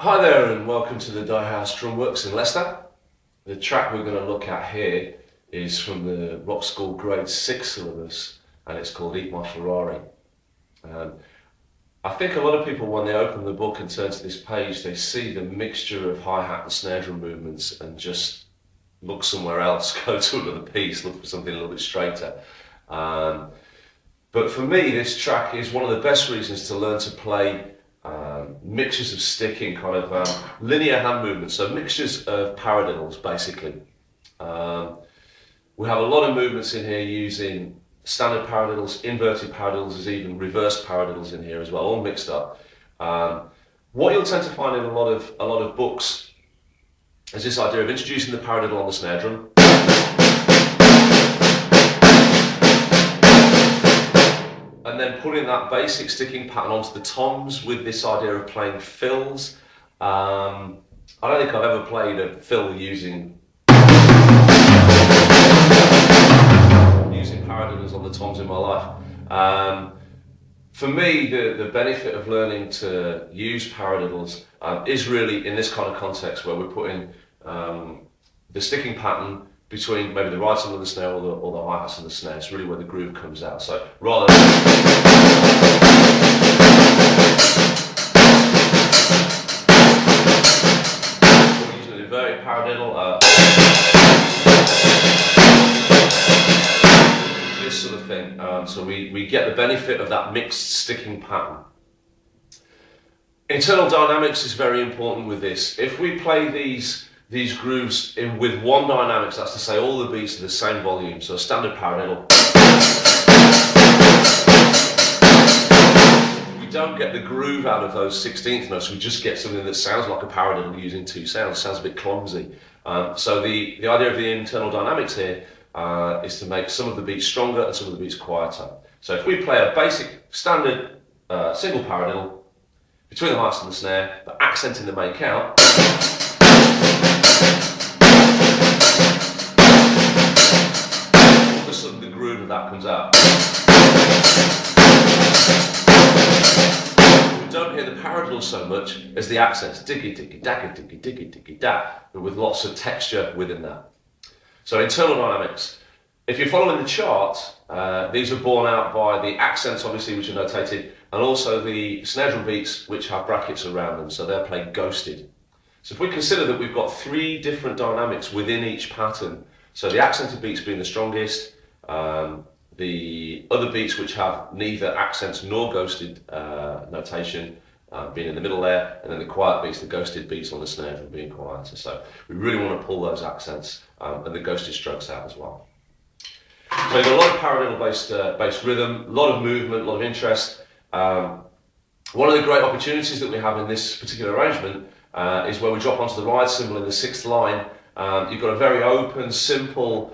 Hi there and welcome to the Die House Drumworks in Leicester. The track we're going to look at here is from the Rockchool Grade 6 syllabus and it's called My Ferrari. I think a lot of people, when they open the book and turn to this page, they see the mixture of hi-hat and snare drum movements and just look somewhere else, go to another piece, look for something a little bit straighter. But for me, this track is one of the best reasons to learn to play mixtures of sticking, kind of linear hand movements, so mixtures of paradiddles basically. We have a lot of movements in here using standard paradiddles, inverted paradiddles, there's even reverse paradiddles in here as well, all mixed up. What you'll tend to find in a lot of books is this idea of introducing the paradiddle on the snare drum, and then putting that basic sticking pattern onto the toms with this idea of playing fills. I don't think I've ever played a fill using paradiddles on the toms in my life. For me, the benefit of learning to use paradiddles is really in this kind of context where we're putting the sticking pattern between maybe the right side of the snare or the hi-hats and the snare. It's really where the groove comes out. So rather than we're using an inverted paradiddle, this sort of thing. So we get the benefit of that mixed sticking pattern. Internal dynamics is very important with this. If we play these grooves with one dynamics, that's to say all the beats are the same volume, so a standard paradiddle, we don't get the groove out of those 16th notes, we just get something that sounds like a paradiddle using two sounds. It sounds a bit clumsy. So the idea of the internal dynamics here is to make some of the beats stronger and some of the beats quieter. So if we play a basic standard single paradiddle between the hi-hats and the snare, but accenting the main count, all of a sudden the groove of that comes out. We don't hear the paradiddle so much as the accents, diggy diggy dagga diggy diggy diggy da, but with lots of texture within that. So internal dynamics. If you're following the chart, these are borne out by the accents obviously, which are notated, and also the snare drum beats which have brackets around them, so they're played ghosted. So if we consider that we've got three different dynamics within each pattern, so the accented beats being the strongest, the other beats which have neither accents nor ghosted notation being in the middle there, and then the quiet beats, the ghosted beats on the snare drum being quieter. So we really want to pull those accents and the ghosted strokes out as well. So you've got a lot of paradiddle based rhythm, a lot of movement, a lot of interest. One of the great opportunities that we have in this particular arrangement is where we drop onto the ride cymbal in the 6th line. You've got a very open, simple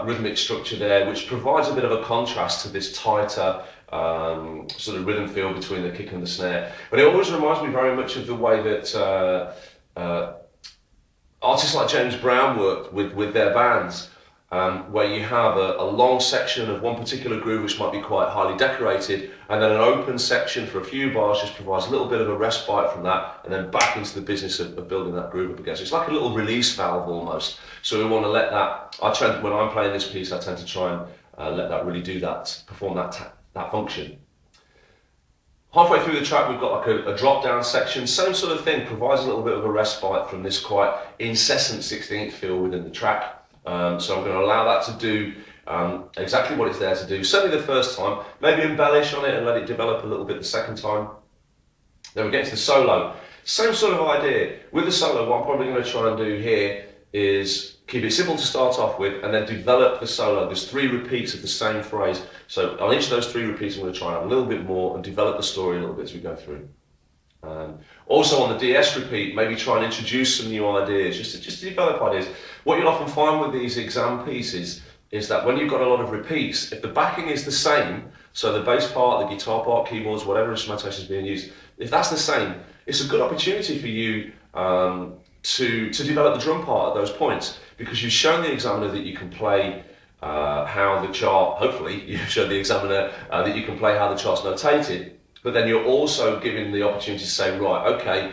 rhythmic structure there, which provides a bit of a contrast to this tighter sort of rhythm feel between the kick and the snare. But it always reminds me very much of the way that artists like James Brown worked with their bands, where you have a long section of one particular groove which might be quite highly decorated, and then an open section for a few bars just provides a little bit of a respite from that, and then back into the business of building that groove up again. So it's like a little release valve almost. So we want to let that, when I'm playing this piece, I tend to try and let that really do that, perform that function. Halfway through the track we've got like a drop down section, same sort of thing, provides a little bit of a respite from this quite incessant 16th feel within the track. So I'm going to allow that to do exactly what it's there to do, certainly the first time, maybe embellish on it and let it develop a little bit the second time. Then we get to the solo, same sort of idea. With the solo, what I'm probably going to try and do here is keep it simple to start off with and then develop the solo. There's 3 repeats of the same phrase, so on each of those 3 repeats I'm going to try and add a little bit more and develop the story a little bit as we go through. Also on the DS repeat, maybe try and introduce some new ideas, just to develop ideas. What you'll often find with these exam pieces is that when you've got a lot of repeats, if the backing is the same, so the bass part, the guitar part, keyboards, whatever instrumentation is being used, if that's the same, it's a good opportunity for you to develop the drum part at those points, because you've shown the examiner that you can play how the chart, hopefully you've shown the examiner that you can play how the chart's notated, but then you're also given the opportunity to say, right, okay,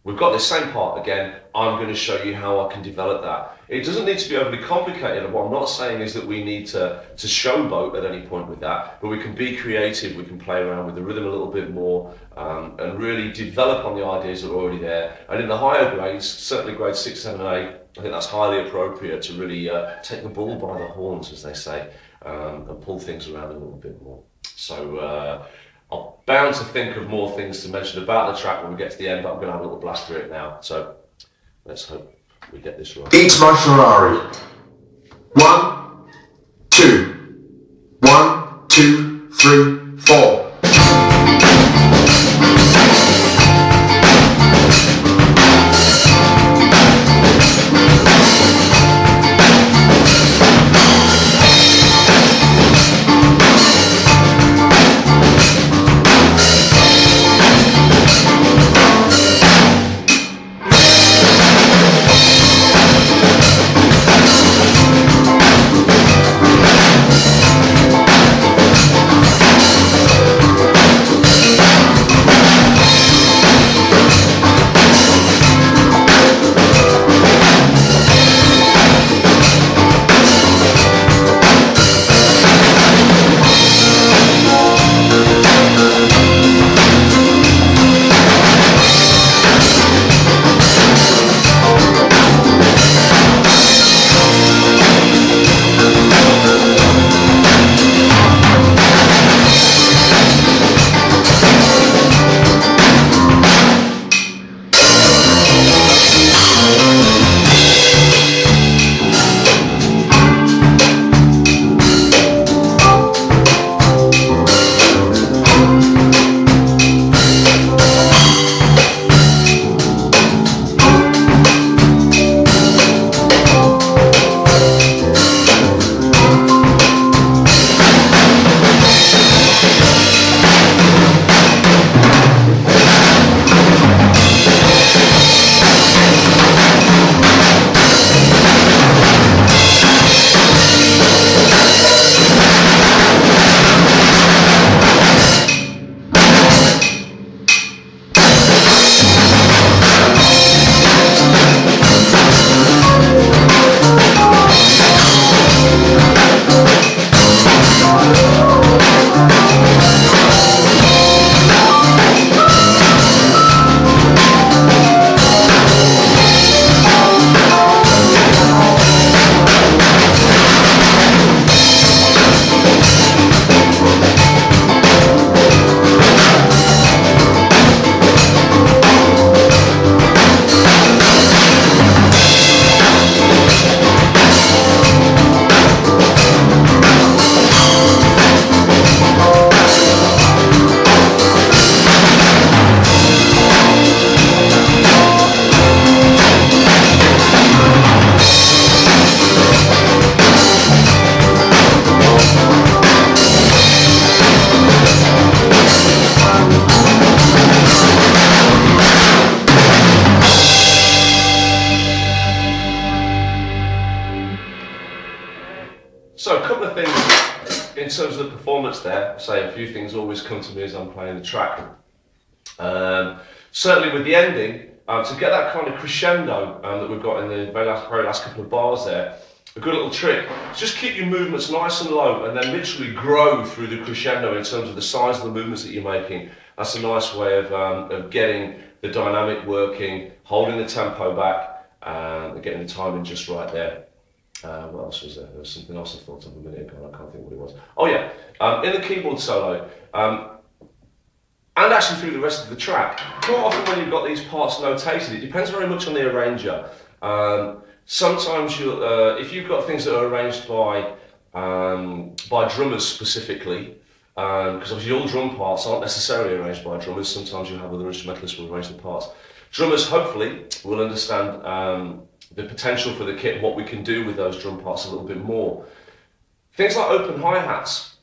We've got this same part again, I'm going to show you how I can develop that. It doesn't need to be overly complicated, and what I'm not saying is that we need to showboat at any point with that, but we can be creative, we can play around with the rhythm a little bit more, and really develop on the ideas that are already there. And in the higher grades, certainly grades 6, 7 and 8, I think that's highly appropriate to really take the bull by the horns, as they say, and pull things around a little bit more. So I'm bound to think of more things to mention about the track when we get to the end, but I'm going to have a little blast through it now. So let's hope we get this right. It's My Ferrari. 1, 2, 1, 2, 3, 4. So a couple of things in terms of the performance there. Say a few things always come to me as I'm playing the track. Certainly with the ending, to get that kind of crescendo that we've got in the very last couple of bars there, a good little trick is just keep your movements nice and low and then literally grow through the crescendo in terms of the size of the movements that you're making. That's a nice way of getting the dynamic working, holding the tempo back, and getting the timing just right there. What else was there? There was something else I thought of a minute ago, I can't think what it was. Oh yeah, in the keyboard solo, and actually through the rest of the track, quite often when you've got these parts notated, it depends very much on the arranger. Sometimes if you've got things that are arranged by drummers specifically, because obviously all drum parts aren't necessarily arranged by drummers, sometimes you'll have other instrumentalists who will arrange the parts. Drummers hopefully will understand the potential for the kit and what we can do with those drum parts a little bit more. Things like open hi-hats,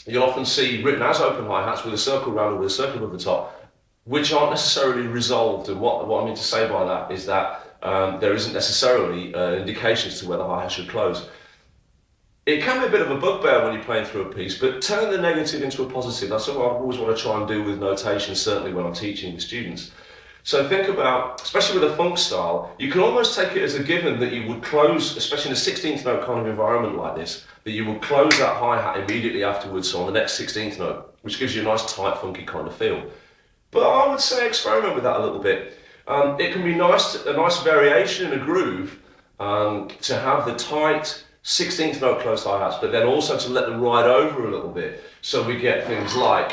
you'll often see written as open hi-hats with a circle round or with a circle above the top, which aren't necessarily resolved. And what I mean to say by that is that there isn't necessarily indications to where the hi-hat should close. It can be a bit of a bugbear when you're playing through a piece, but turn the negative into a positive. That's what I always want to try and do with notation, certainly when I'm teaching the students. So think about, especially with a funk style, you can almost take it as a given that you would close, especially in a 16th note kind of environment like this, that you will close that hi-hat immediately afterwards, so on the next 16th note, which gives you a nice tight funky kind of feel. But I would say experiment with that a little bit. It can be nice, a nice variation in a groove to have the tight 16th note closed hi-hats, but then also to let them ride over a little bit. So we get things like,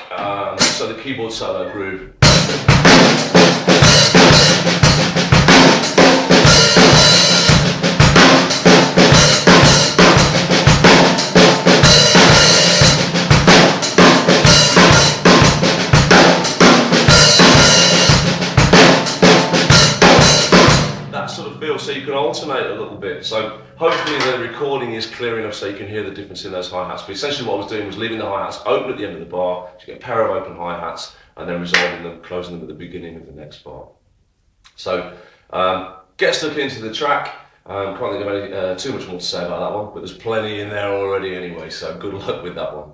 so the keyboard solo groove. So you can alternate a little bit. So hopefully the recording is clear enough so you can hear the difference in those hi-hats. But essentially what I was doing was leaving the hi-hats open at the end of the bar, so you get a pair of open hi-hats, and then resolving them, closing them at the beginning of the next bar. So get stuck into the track. Can't think of any, too much more to say about that one, but there's plenty in there already anyway, so good luck with that one.